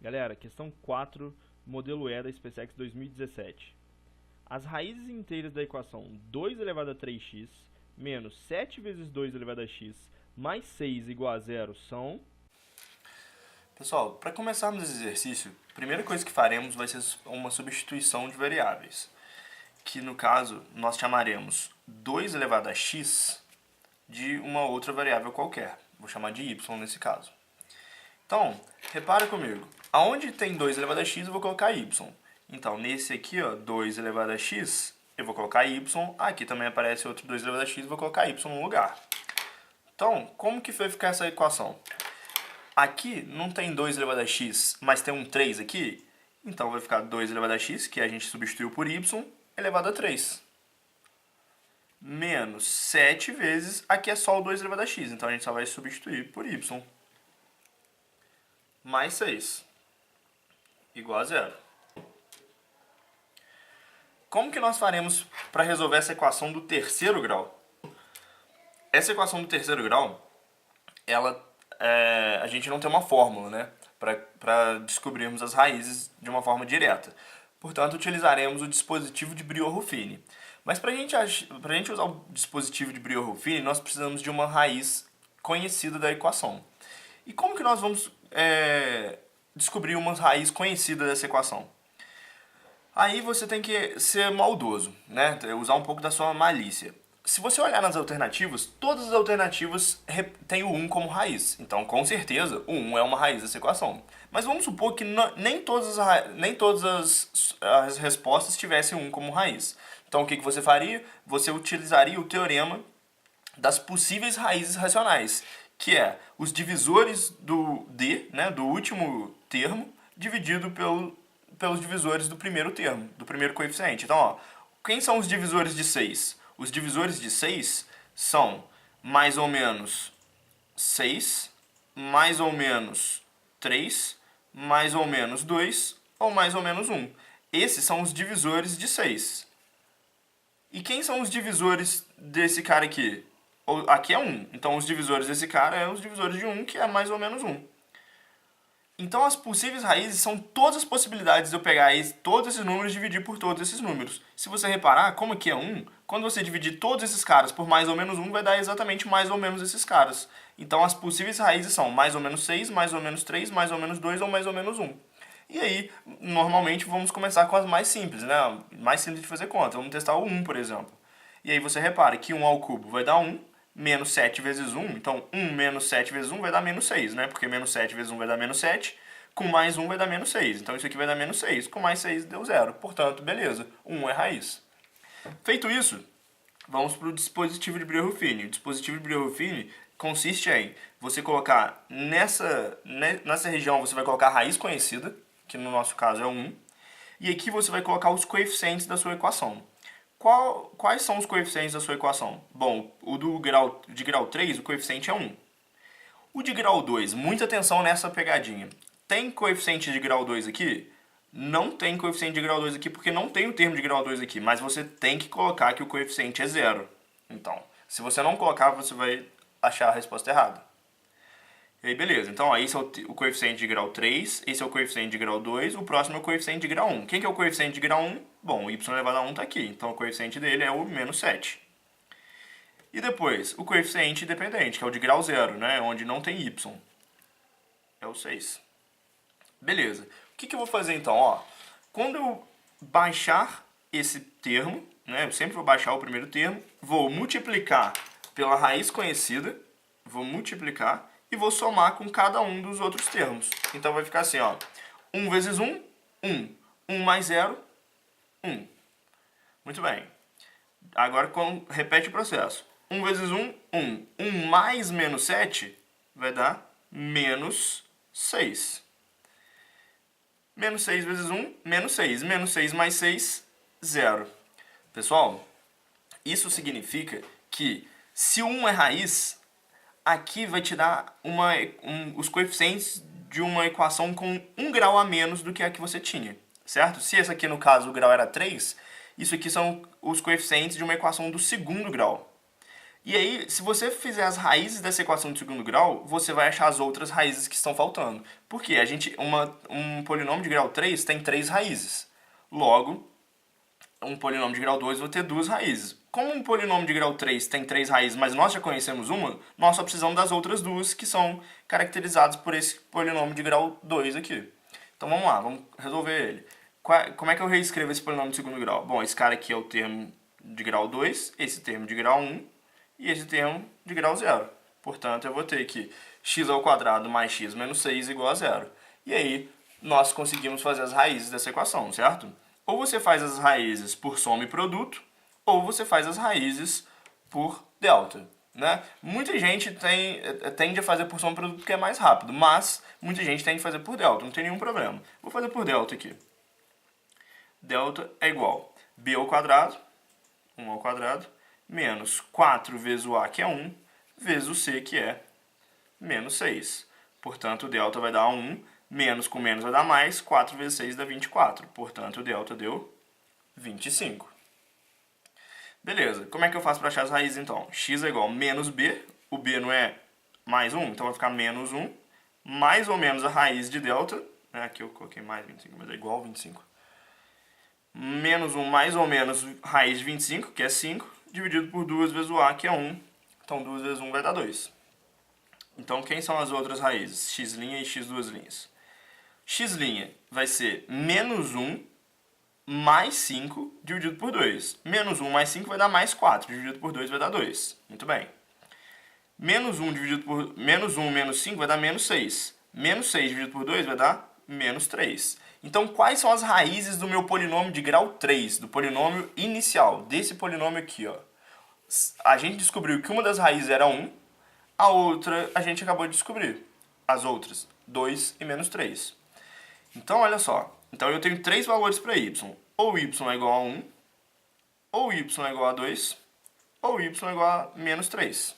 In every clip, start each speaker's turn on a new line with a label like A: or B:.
A: Galera, questão 4, modelo E da SpaceX 2017. As raízes inteiras da equação 2 elevado a 3x menos 7 vezes 2 elevado a x mais 6 igual a zero são...
B: Pessoal, para começarmos esse exercício, a primeira coisa que faremos vai ser uma substituição de variáveis, que no caso nós chamaremos 2 elevado a x de uma outra variável qualquer. Vou chamar de y nesse caso. Então, repara comigo, aonde tem 2 elevado a x eu vou colocar y. Então, nesse aqui, ó, 2 elevado a x, eu vou colocar y. Aqui também aparece outro 2 elevado a x, eu vou colocar y no lugar. Então, como que vai ficar essa equação? Aqui não tem 2 elevado a x, mas tem um 3 aqui. Então, vai ficar 2 elevado a x, que a gente substituiu por y, elevado a 3. Menos 7 vezes, aqui é só o 2 elevado a x, então a gente só vai substituir por y. Mais 6, igual a zero. Como que nós faremos para resolver essa equação do terceiro grau? Essa equação do terceiro grau, a gente não tem uma fórmula, né, para descobrirmos as raízes de uma forma direta. Portanto, utilizaremos o dispositivo de Brillouin-Ruffini. Mas para a gente usar o dispositivo de Brillouin-Ruffini, nós precisamos de uma raiz conhecida da equação. E como que nós vamos descobrir uma raiz conhecida dessa equação? Aí você tem que ser maldoso, né? Usar um pouco da sua malícia. Se você olhar nas alternativas, todas as alternativas têm o 1 como raiz. Então, com certeza, o 1 é uma raiz dessa equação. Mas vamos supor que nem todas as respostas tivessem 1 como raiz. Então, o que você faria? Você utilizaria o teorema das possíveis raízes racionais, que é os divisores do d, né, do último termo, dividido pelos divisores do primeiro termo, do primeiro coeficiente. Então, ó, quem são os divisores de 6? Os divisores de 6 são mais ou menos 6, mais ou menos 3, mais ou menos 2 ou mais ou menos 1. Esses são os divisores de 6. E quem são os divisores desse cara aqui? Aqui é 1. Então, os divisores desse cara são os divisores de 1, que é mais ou menos 1. Então, as possíveis raízes são todas as possibilidades de eu pegar todos esses números e dividir por todos esses números. Se você reparar, como aqui é 1, quando você dividir todos esses caras por mais ou menos 1, vai dar exatamente mais ou menos esses caras. Então, as possíveis raízes são mais ou menos 6, mais ou menos 3, mais ou menos 2 ou mais ou menos 1. E aí, normalmente, vamos começar com as mais simples, né? Mais simples de fazer conta. Vamos testar o 1, por exemplo. E aí você repara que 1 ao cubo vai dar 1, menos 7 vezes 1, então 1 menos 7 vezes 1 vai dar menos 6, né? Porque menos 7 vezes 1 vai dar menos 7, com mais 1 vai dar menos 6. Então isso aqui vai dar menos 6, com mais 6 deu 0. Portanto, beleza, 1 é raiz. Feito isso, vamos para o dispositivo de Brillouin-Ruffini. O dispositivo de Brillouin-Ruffini consiste em você colocar nessa região, você vai colocar a raiz conhecida, que no nosso caso é 1, e aqui você vai colocar os coeficientes da sua equação. Quais são os coeficientes da sua equação? Bom, o de grau 3, o coeficiente é 1. O de grau 2, muita atenção nessa pegadinha. Tem coeficiente de grau 2 aqui? Não tem coeficiente de grau 2 aqui porque não tem o termo de grau 2 aqui, mas você tem que colocar que o coeficiente é 0. Então, se você não colocar, você vai achar a resposta errada. E aí, beleza. Então, ó, esse é o coeficiente de grau 3, esse é o coeficiente de grau 2, o próximo é o coeficiente de grau 1. Quem que é o coeficiente de grau 1? Bom, o y elevado a 1 está aqui, então o coeficiente dele é o menos 7. E depois, o coeficiente dependente, que é o de grau 0, né, onde não tem y. É o 6. Beleza. O que eu vou fazer então? Ó, quando eu baixar esse termo, né, eu sempre vou baixar o primeiro termo, vou multiplicar pela raiz conhecida, vou multiplicar e vou somar com cada um dos outros termos. Então vai ficar assim, ó, 1 vezes 1, 1. 1 mais 0, 1. Muito bem. Agora repete o processo. 1 vezes 1, 1. 1 mais menos 7 vai dar menos 6. Menos 6 vezes 1, menos 6. Menos 6 mais 6, 0. Pessoal, isso significa que se 1 é raiz, aqui vai te dar os coeficientes de uma equação com 1 grau a menos do que a que você tinha, certo? Se esse aqui, no caso, o grau era 3, isso aqui são os coeficientes de uma equação do segundo grau. E aí, se você fizer as raízes dessa equação de segundo grau, você vai achar as outras raízes que estão faltando. Porque um polinômio de grau 3 tem 3 raízes. Logo, um polinômio de grau 2 vai ter 2 raízes. Como um polinômio de grau 3 tem 3 raízes, mas nós já conhecemos uma, nós só precisamos das outras duas que são caracterizadas por esse polinômio de grau 2 aqui. Então vamos lá, vamos resolver ele. Como é que eu reescrevo esse polinômio de segundo grau? Bom, esse cara aqui é o termo de grau 2, esse termo de grau 1 e esse termo de grau 0. Portanto, eu vou ter que x² mais x menos 6 igual a 0. E aí, nós conseguimos fazer as raízes dessa equação, certo? Ou você faz as raízes por soma e produto, ou você faz as raízes por delta. Né? Muita gente tende a fazer por soma e produto porque é mais rápido, mas muita gente tende a fazer por delta, não tem nenhum problema. Vou fazer por delta aqui. Delta é igual a b², 1², menos 4 vezes o a, que é 1, vezes o c, que é menos 6. Portanto, o delta vai dar 1, menos com menos vai dar mais, 4 vezes 6 dá 24. Portanto, o delta deu 25. Beleza, como é que eu faço para achar as raízes então? X é igual a menos b, o b não é mais 1, então vai ficar menos 1, mais ou menos a raiz de delta, né? Aqui eu coloquei mais 25, mas é igual a 25. Menos 1 mais ou menos raiz de 25, que é 5, dividido por 2 vezes o a, que é 1. Então 2 vezes 1 vai dar 2. Então quem são as outras raízes? X' e x². X' vai ser menos 1 mais 5 dividido por 2. Menos 1 mais 5 vai dar mais 4, dividido por 2 vai dar 2. Muito bem. Menos 1 menos 5 vai dar menos 6. Menos 6 dividido por 2 vai dar menos 3. Então, quais são as raízes do meu polinômio de grau 3, do polinômio inicial, desse polinômio aqui, ó? A gente descobriu que uma das raízes era 1, a outra a gente acabou de descobrir. As outras, 2 e menos 3. Então, olha só. Então, eu tenho 3 valores para y. Ou y é igual a 1, ou y é igual a 2, ou y é igual a menos 3.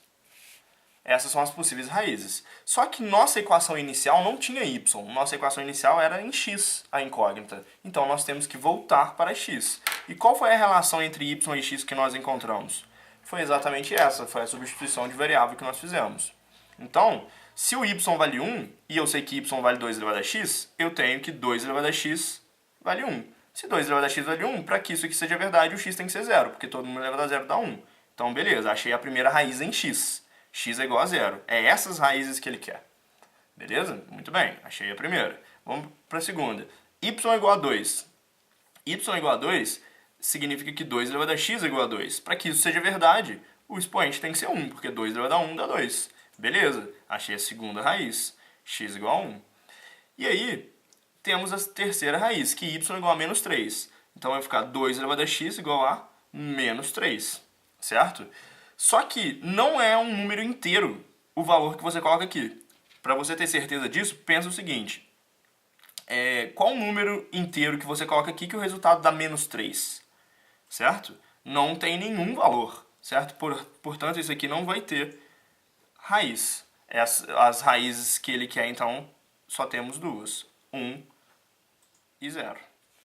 B: Essas são as possíveis raízes. Só que nossa equação inicial não tinha y. Nossa equação inicial era em x, a incógnita. Então, nós temos que voltar para x. E qual foi a relação entre y e x que nós encontramos? Foi exatamente essa. Foi a substituição de variável que nós fizemos. Então, se o y vale 1, e eu sei que y vale 2 elevado a x, eu tenho que 2 elevado a x vale 1. Se 2 elevado a x vale 1, para que isso aqui seja verdade, o x tem que ser 0, porque todo mundo elevado a 0 dá 1. Então, beleza, achei a primeira raiz em x. X é igual a 0. É essas raízes que ele quer. Beleza? Muito bem, achei a primeira. Vamos para a segunda. Y é igual a 2. Y é igual a 2 significa que 2 elevado a x é igual a 2. Para que isso seja verdade, o expoente tem que ser 1, porque 2 elevado a 1 dá 2. Beleza, achei a segunda raiz. X igual a 1. E aí, temos a terceira raiz, que y é igual a menos 3. Então vai ficar 2 elevado a x igual a menos 3. Certo? Só que não é um número inteiro o valor que você coloca aqui. Para você ter certeza disso, pensa o seguinte. Qual o número inteiro que você coloca aqui que o resultado dá menos 3? Certo? Não tem nenhum valor. Certo? Portanto, isso aqui não vai ter raiz. As raízes que ele quer, então, só temos duas. 1 e 0.